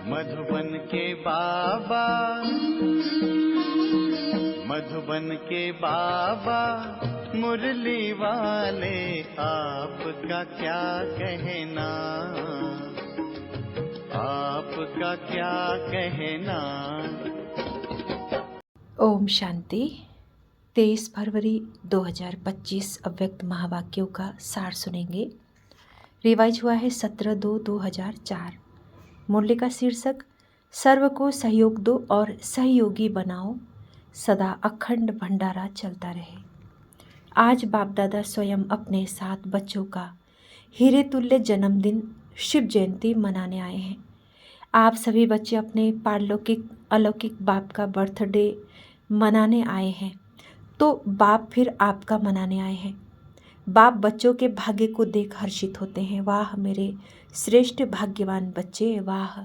मधुबन के बाबा, मधुबन के बाबा मुरली वाले, आपका क्या कहना, आपका क्या कहना। ओम शांति। 23 फरवरी 2025 अव्यक्त महावाक्यों का सार सुनेंगे। रिवाइज हुआ है 17/2/2004। मुरली का शीर्षक सर्व को सहयोग दो और सहयोगी बनाओ, सदा अखंड भंडारा चलता रहे। आज बाप दादा स्वयं अपने साथ बच्चों का हीरे तुल्य जन्मदिन शिव जयंती मनाने आए हैं। आप सभी बच्चे अपने पारलौकिक अलौकिक बाप का बर्थडे मनाने आए हैं, तो बाप फिर आपका मनाने आए हैं। बाप बच्चों के भाग्य को देख हर्षित होते हैं। वाह मेरे श्रेष्ठ भाग्यवान बच्चे, वाह,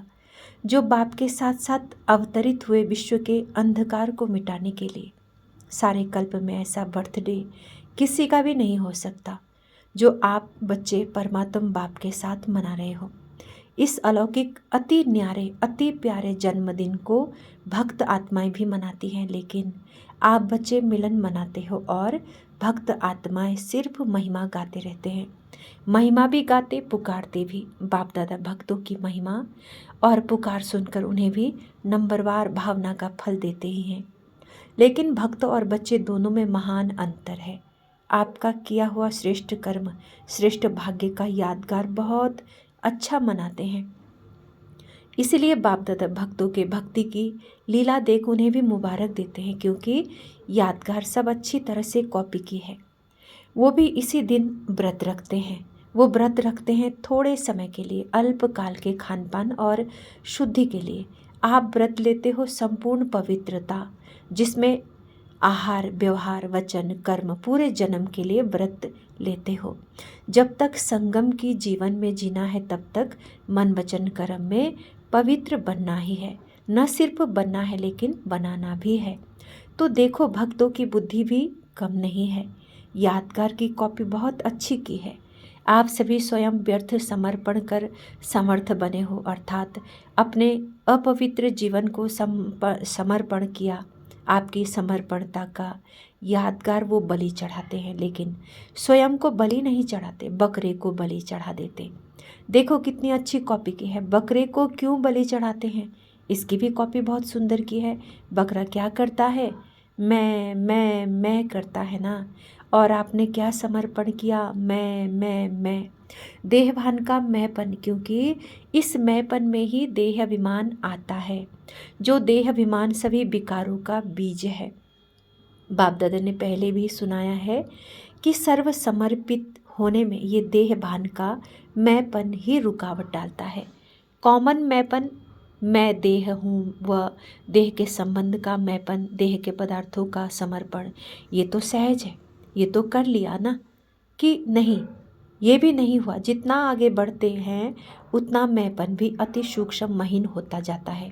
जो बाप के साथ साथ अवतरित हुए विश्व के अंधकार को मिटाने के लिए। सारे कल्प में ऐसा बर्थडे किसी का भी नहीं हो सकता जो आप बच्चे परमात्मा बाप के साथ मना रहे हो। इस अलौकिक अति न्यारे अति प्यारे जन्मदिन को भक्त आत्माएं भी मनाती हैं, लेकिन आप बच्चे मिलन मनाते हो और भक्त आत्माएं सिर्फ महिमा गाते रहते हैं। महिमा भी गाते, पुकारते भी। बाप दादा भक्तों की महिमा और पुकार सुनकर उन्हें भी नंबरवार भावना का फल देते ही हैं। लेकिन भक्त और बच्चे दोनों में महान अंतर है। आपका किया हुआ श्रेष्ठ कर्म, श्रेष्ठ भाग्य का यादगार बहुत अच्छा मनाते हैं। इसीलिए बाप दादा भक्तों के भक्ति की लीला देख उन्हें भी मुबारक देते हैं, क्योंकि यादगार सब अच्छी तरह से कॉपी की है। वो भी इसी दिन व्रत रखते हैं। वो व्रत रखते हैं थोड़े समय के लिए, अल्पकाल के खान पान और शुद्धि के लिए। आप व्रत लेते हो संपूर्ण पवित्रता, जिसमें आहार, व्यवहार, वचन, कर्म पूरे जन्म के लिए व्रत लेते हो। जब तक संगम की जीवन में जीना है, तब तक मन वचन कर्म में पवित्र बनना ही है। न सिर्फ बनना है, लेकिन बनाना भी है। तो देखो, भक्तों की बुद्धि भी कम नहीं है। यादगार की कॉपी बहुत अच्छी की है। आप सभी स्वयं व्यर्थ समर्पण कर समर्थ बने हो, अर्थात अपने अपवित्र जीवन को समर्पण किया। आपकी समर्पणता का यादगार वो बलि चढ़ाते हैं, लेकिन स्वयं को बलि नहीं चढ़ाते, बकरे को बलि चढ़ा देते। देखो कितनी अच्छी कॉपी की है। बकरे को क्यों बलि चढ़ाते हैं, इसकी भी कॉपी बहुत सुंदर की है। बकरा क्या करता है? मैं करता है ना। और आपने क्या समर्पण किया? मैं देहभान का मैंपन, क्योंकि इस मैंपन में ही देह अभिमान आता है। जो देह अभिमान सभी विकारों का बीज है। बाप दादा ने पहले भी सुनाया है कि सर्व समर्पित होने में ये देह भान का मैंपन ही रुकावट डालता है। कॉमन मैंपन, मैं देह हूँ, व देह के संबंध का मैंपन, देह के पदार्थों का समर्पण, ये तो सहज है, ये तो कर लिया ना। कि नहीं, ये भी नहीं हुआ। जितना आगे बढ़ते हैं उतना मैंपन भी अति सूक्ष्म महीन होता जाता है।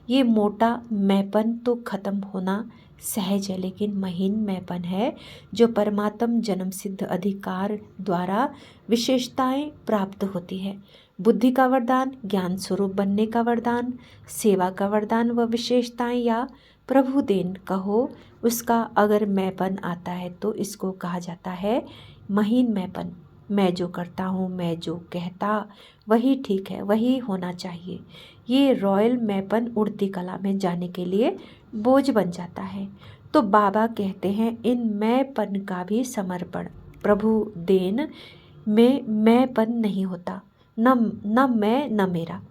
ये मोटा मैंपन तो खत्म होना सहज है, लेकिन महीन मैंपन है जो परमात्म जन्म सिद्ध अधिकार द्वारा विशेषताएं प्राप्त होती है। बुद्धि का वरदान, ज्ञान स्वरूप बनने का वरदान, सेवा का वरदान व विशेषताएं या प्रभु देन कहो, उसका अगर मैंपन आता है तो इसको कहा जाता है महीन मैंपन। मैं जो करता हूँ, मैं जो कहता वही ठीक है, वही होना चाहिए। ये रॉयल मैंपन उड़ती कला में जाने के लिए बोझ बन जाता है। तो बाबा कहते हैं इन मैंपन का भी समर्पण। प्रभु देन में मैंपन नहीं होता, न मैं न मेरा।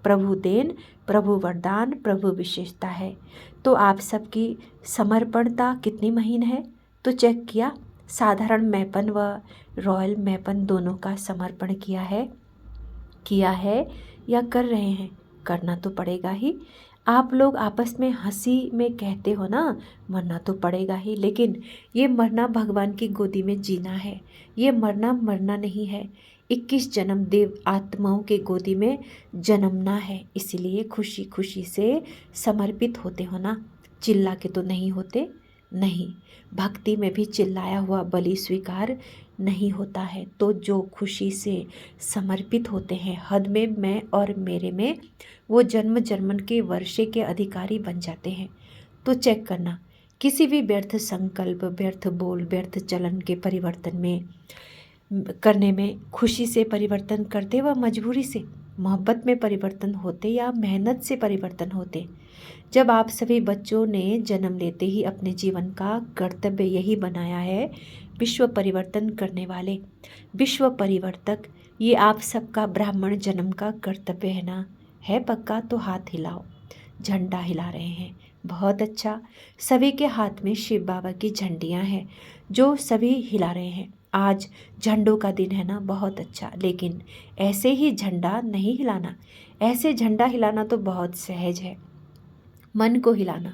प्रभु देन, प्रभु वरदान, प्रभु विशेषता है। तो आप सबकी समर्पणता कितनी महीन है? तो चेक किया, साधारण मैंपन व रॉयल मैंपन दोनों का समर्पण किया है या कर रहे हैं? करना तो पड़ेगा ही। आप लोग आपस में हंसी में कहते हो ना, मरना तो पड़ेगा ही, लेकिन ये मरना भगवान की गोदी में जीना है। ये मरना नहीं है। 21 जन्म देव आत्माओं के गोदी में जन्मना है। इसीलिए खुशी खुशी से समर्पित होते हो ना, चिल्ला के तो नहीं होते। नहीं, भक्ति में भी चिल्लाया हुआ बलि स्वीकार नहीं होता है। तो जो खुशी से समर्पित होते हैं हद में, मैं और मेरे में, वो जन्म जन्मन के वर्षे के अधिकारी बन जाते हैं। तो चेक करना, किसी भी व्यर्थ संकल्प, व्यर्थ बोल, व्यर्थ चलन के परिवर्तन में करने में खुशी से परिवर्तन करते व मजबूरी से, मोहब्बत में परिवर्तन होते या मेहनत से परिवर्तन होते। जब आप सभी बच्चों ने जन्म लेते ही अपने जीवन का कर्तव्य यही बनाया है, विश्व परिवर्तन करने वाले विश्व परिवर्तक, ये आप सबका ब्राह्मण जन्म का कर्तव्य है ना? है पक्का? तो हाथ हिलाओ। झंडा हिला रहे हैं, बहुत अच्छा। सभी के हाथ में शिव बाबा की झंडियाँ हैं जो सभी हिला रहे हैं। आज झंडों का दिन है ना, बहुत अच्छा। लेकिन ऐसे ही झंडा नहीं हिलाना, ऐसे झंडा हिलाना तो बहुत सहज है। मन को हिलाना,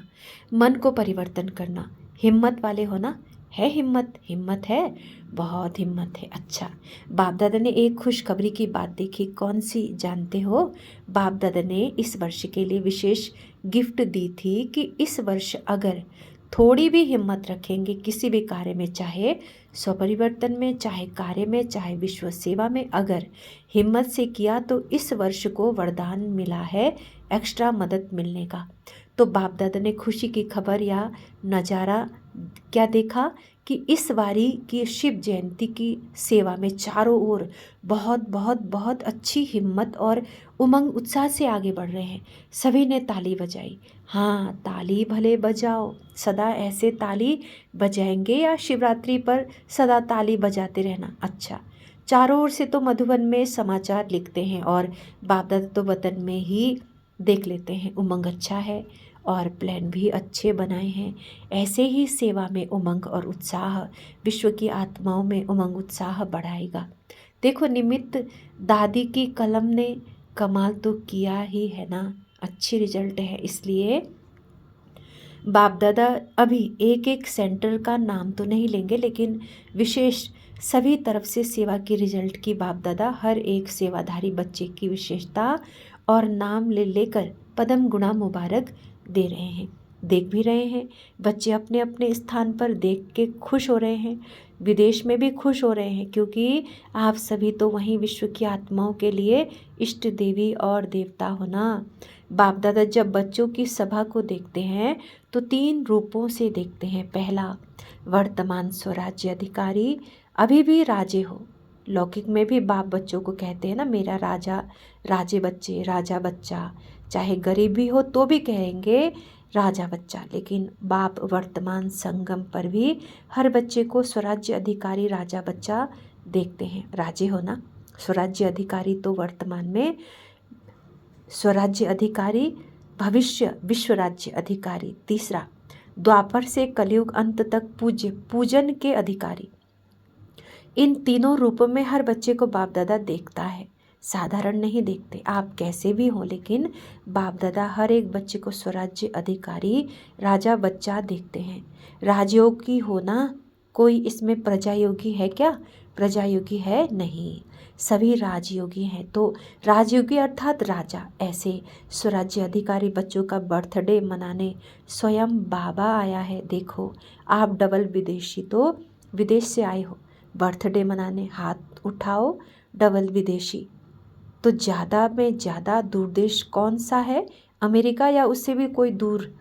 मन को परिवर्तन करना। हिम्मत वाले हो ना? है हिम्मत? हिम्मत है, बहुत हिम्मत है। अच्छा, बाप दादा ने एक खुशखबरी की बात देखी, कौन सी जानते हो? बाप दादा ने इस वर्ष के लिए विशेष गिफ्ट दी थी कि इस वर्ष अगर थोड़ी भी हिम्मत रखेंगे किसी भी कार्य में, चाहे स्वपरिवर्तन में, चाहे कार्य में, चाहे विश्व सेवा में, अगर हिम्मत से किया तो इस वर्ष को वरदान मिला है एक्स्ट्रा मदद मिलने का। तो बाप दादा ने खुशी की खबर या नज़ारा क्या देखा कि इस बारी की शिव जयंती की सेवा में चारों ओर बहुत बहुत बहुत अच्छी हिम्मत और उमंग उत्साह से आगे बढ़ रहे हैं। सभी ने ताली बजाई। हाँ, ताली भले बजाओ, सदा ऐसे ताली बजाएंगे या शिवरात्रि पर सदा ताली बजाते रहना? अच्छा, चारों ओर से तो मधुबन में समाचार लिखते हैं और बाप दादा तो वतन में ही देख लेते हैं। उमंग अच्छा है और प्लान भी अच्छे बनाए हैं। ऐसे ही सेवा में उमंग और उत्साह विश्व की आत्माओं में उमंग उत्साह बढ़ाएगा। देखो, निमित्त दादी की कलम ने कमाल तो किया ही है ना, अच्छी रिजल्ट है। इसलिए बाप दादा अभी एक एक सेंटर का नाम तो नहीं लेंगे, लेकिन विशेष सभी तरफ से सेवा की रिजल्ट की बाप दादा हर एक सेवाधारी बच्चे की विशेषता और नाम ले लेकर पदम गुणा मुबारक दे रहे हैं। देख भी रहे हैं, बच्चे अपने अपने स्थान पर देख के खुश हो रहे हैं, विदेश में भी खुश हो रहे हैं, क्योंकि आप सभी तो वहीं विश्व की आत्माओं के लिए इष्ट देवी और देवता हो ना। बाप दादा जब बच्चों की सभा को देखते हैं तो 3 रूपों से देखते हैं। पहला, वर्तमान स्वराज्य अधिकारी, अभी भी राजे हो। लौकिक में भी बाप बच्चों को कहते हैं ना, मेरा राजा, राजे बच्चे, राजा बच्चा, चाहे गरीब भी हो तो भी कहेंगे राजा बच्चा। लेकिन बाप वर्तमान संगम पर भी हर बच्चे को स्वराज्य अधिकारी, राजा बच्चा देखते हैं। राजे हो ना, स्वराज्य अधिकारी तो वर्तमान में, स्वराज्य अधिकारी भविष्य विश्व राज्य अधिकारी। तीसरा, द्वापर से कलयुग अंत तक पूज्य पूजन के अधिकारी। इन तीनों रूपों में हर बच्चे को बाप दादा देखता है, साधारण नहीं देखते। आप कैसे भी हो, लेकिन बाप दादा हर एक बच्चे को स्वराज्य अधिकारी, राजा बच्चा देखते हैं। राजयोगी होना, कोई इसमें प्रजा योगी है क्या? प्रजा योगी है नहीं, सभी राजयोगी हैं। तो राजयोगी अर्थात राजा। ऐसे स्वराज्य अधिकारी बच्चों का बर्थडे मनाने स्वयं बाबा आया है। देखो, आप डबल विदेशी, तो विदेश से आए हो बर्थडे मनाने, हाथ उठाओ। डबल विदेशी तो ज़्यादा में ज़्यादा दूर देश कौन सा है? अमेरिका या उससे भी कोई दूर?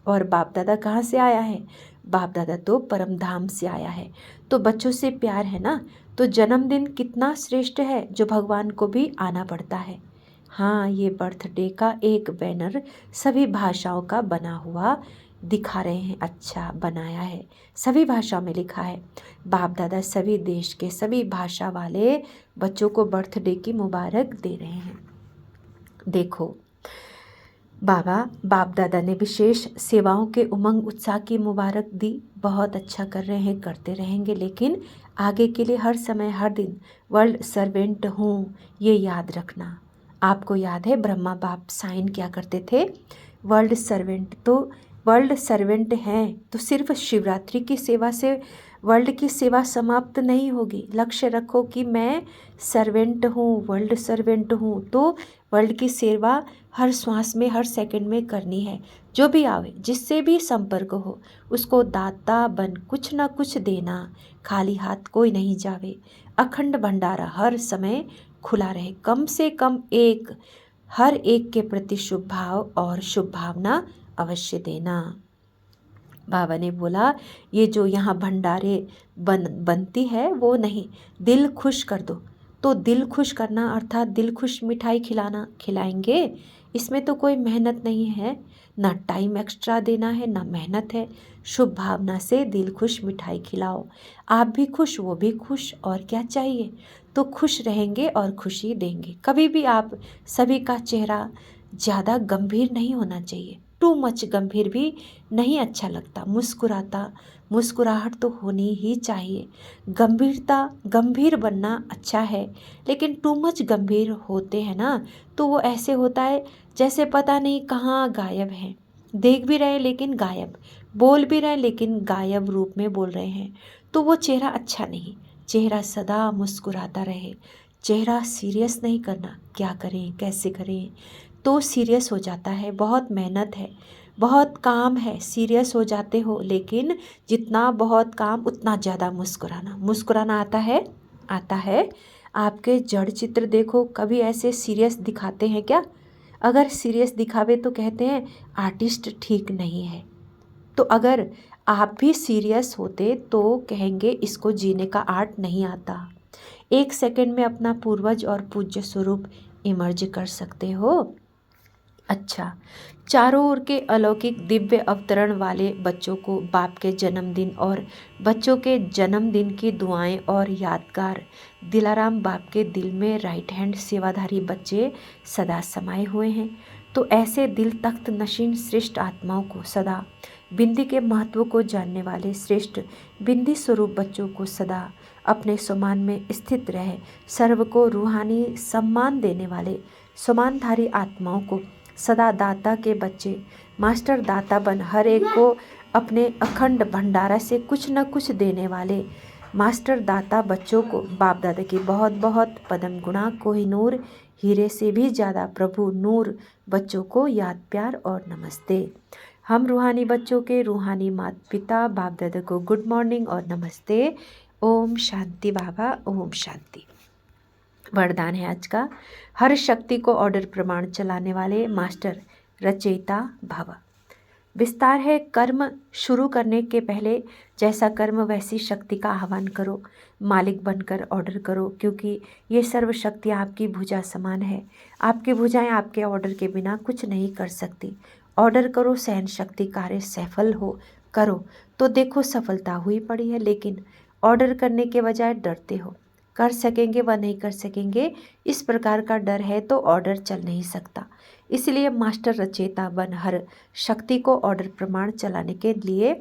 और बाप दादा कहाँ से आया है? बाप दादा तो परम धाम से आया है। तो बच्चों से प्यार है ना, तो जन्मदिन कितना श्रेष्ठ है जो भगवान को भी आना पड़ता है। हाँ, ये बर्थडे का एक बैनर सभी भाषाओं का बना हुआ दिखा रहे हैं। अच्छा बनाया है, सभी भाषा में लिखा है। बाप दादा सभी देश के सभी भाषा वाले बच्चों को बर्थडे की मुबारक दे रहे हैं। देखो, बाप दादा ने विशेष सेवाओं के उमंग उत्साह की मुबारक दी। बहुत अच्छा कर रहे हैं, करते रहेंगे, लेकिन आगे के लिए हर समय हर दिन वर्ल्ड सर्वेंट हूँ, ये याद रखना। आपको याद है ब्रह्मा बाप साइन क्या करते थे? World servant. तो वर्ल्ड सर्वेंट हैं तो सिर्फ शिवरात्रि की सेवा से वर्ल्ड की सेवा समाप्त नहीं होगी। लक्ष्य रखो कि मैं सर्वेंट हूँ, वर्ल्ड सर्वेंट हूँ। तो वर्ल्ड की सेवा हर श्वास में, हर सेकंड में करनी है। जो भी आवे, जिससे भी संपर्क हो, उसको दाता बन कुछ न कुछ देना, खाली हाथ कोई नहीं जावे। अखंड भंडारा हर समय खुला रहे, कम से कम एक, हर एक के प्रति शुभ भाव और शुभ भावना अवश्य देना। बाबा ने बोला ये जो यहाँ भंडारे बनती है वो नहीं, दिल खुश कर दो। तो दिल खुश करना अर्थात दिल खुश मिठाई खिलाएंगे, इसमें तो कोई मेहनत नहीं है, ना टाइम एक्स्ट्रा देना है, ना मेहनत है। शुभ भावना से दिल खुश मिठाई खिलाओ, आप भी खुश, वो भी खुश, और क्या चाहिए। तो खुश रहेंगे और खुशी देंगे। कभी भी आप सभी का चेहरा ज़्यादा गंभीर नहीं होना चाहिए, टू मच गंभीर भी नहीं अच्छा लगता। मुस्कुराहट तो होनी ही चाहिए। गंभीर बनना अच्छा है, लेकिन टू मच गंभीर होते हैं ना, तो वो ऐसे होता है जैसे पता नहीं कहाँ गायब है। देख भी रहे लेकिन गायब, बोल भी रहे लेकिन गायब रूप में बोल रहे हैं, तो वो चेहरा अच्छा नहीं। चेहरा सदा मुस्कुराता रहे, चेहरा सीरियस नहीं करना। क्या करें, कैसे करें, तो सीरियस हो जाता है। बहुत मेहनत है, बहुत काम है, सीरियस हो जाते हो, लेकिन जितना बहुत काम उतना ज़्यादा मुस्कुराना आता है। आपके जड़ चित्र देखो, कभी ऐसे सीरियस दिखाते हैं क्या? अगर सीरियस दिखावे तो कहते हैं आर्टिस्ट ठीक नहीं है। तो अगर आप भी सीरियस होते तो कहेंगे इसको जीने का आर्ट नहीं आता। एक सेकंड में अपना पूर्वज और पूज्य स्वरूप इमर्ज कर सकते हो। अच्छा, चारों ओर के अलौकिक दिव्य अवतरण वाले बच्चों को बाप के जन्मदिन और बच्चों के जन्मदिन की दुआएं और यादगार। दिलाराम बाप के दिल में राइट हैंड सेवाधारी बच्चे सदा समाये हुए हैं। तो ऐसे दिल तख्त नशीन श्रेष्ठ आत्माओं को सदा बिंदी के महत्व को जानने वाले श्रेष्ठ बिंदी स्वरूप बच्चों को सदा अपने समान में स्थित रहे, सर्व को रूहानी सम्मान देने वाले समानधारी आत्माओं को सदा दाता के बच्चे मास्टर दाता बन हर एक को अपने अखंड भंडारा से कुछ न कुछ देने वाले मास्टर दाता बच्चों को बाप दादा की बहुत बहुत पदम गुणा कोहिनूर हीरे से भी ज़्यादा प्रभु नूर बच्चों को याद प्यार और नमस्ते। हम रूहानी बच्चों के रूहानी माता पिता बाप दादा को गुड मॉर्निंग और नमस्ते। ओम शांति बाबा, ओम शांति। वरदान है आज का, हर शक्ति को ऑर्डर प्रमाण चलाने वाले मास्टर रचयिता भव। विस्तार है, कर्म शुरू करने के पहले जैसा कर्म वैसी शक्ति का आह्वान करो, मालिक बनकर ऑर्डर करो, क्योंकि ये सर्व शक्ति आपकी भुजा समान है। आपकी भुजाएं आपके ऑर्डर के बिना कुछ नहीं कर सकती। ऑर्डर करो, सहन शक्ति कार्य सफल हो करो, तो देखो सफलता हुई पड़ी है। लेकिन ऑर्डर करने के बजाय डरते हो, कर सकेंगे व नहीं कर सकेंगे, इस प्रकार का डर है तो ऑर्डर चल नहीं सकता। इसलिए मास्टर रचेता बन हर शक्ति को ऑर्डर प्रमाण चलाने के लिए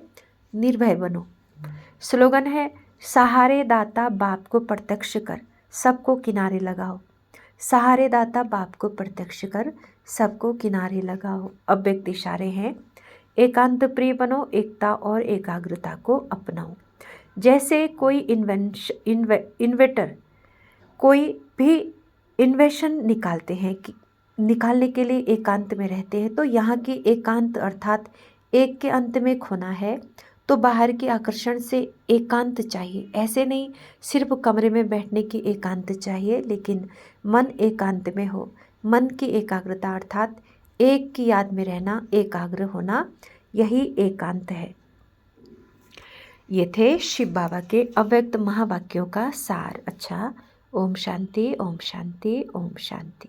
निर्भय बनो। स्लोगन है, सहारे दाता बाप को प्रत्यक्ष कर सबको किनारे लगाओ। सहारे दाता बाप को प्रत्यक्ष कर सबको किनारे लगाओ। अव्यक्त इशारे हैं, एकांत प्रिय बनो, एकता और एकाग्रता को अपनाओ। जैसे कोई इन्वेटर कोई भी इन्वेशन निकालते हैं कि निकालने के लिए एकांत में रहते हैं, तो यहाँ की एकांत अर्थात एक के अंत में खोना है, तो बाहर के आकर्षण से एकांत चाहिए। ऐसे नहीं सिर्फ कमरे में बैठने की एकांत चाहिए, लेकिन मन एकांत में हो। मन की एकाग्रता अर्थात एक की याद में रहना, एकाग्र होना, यही एकांत है। ये थे शिव बाबा के अव्यक्त महावाक्यों का सार। अच्छा, ओम शांति, ओम शांति, ओम शांति।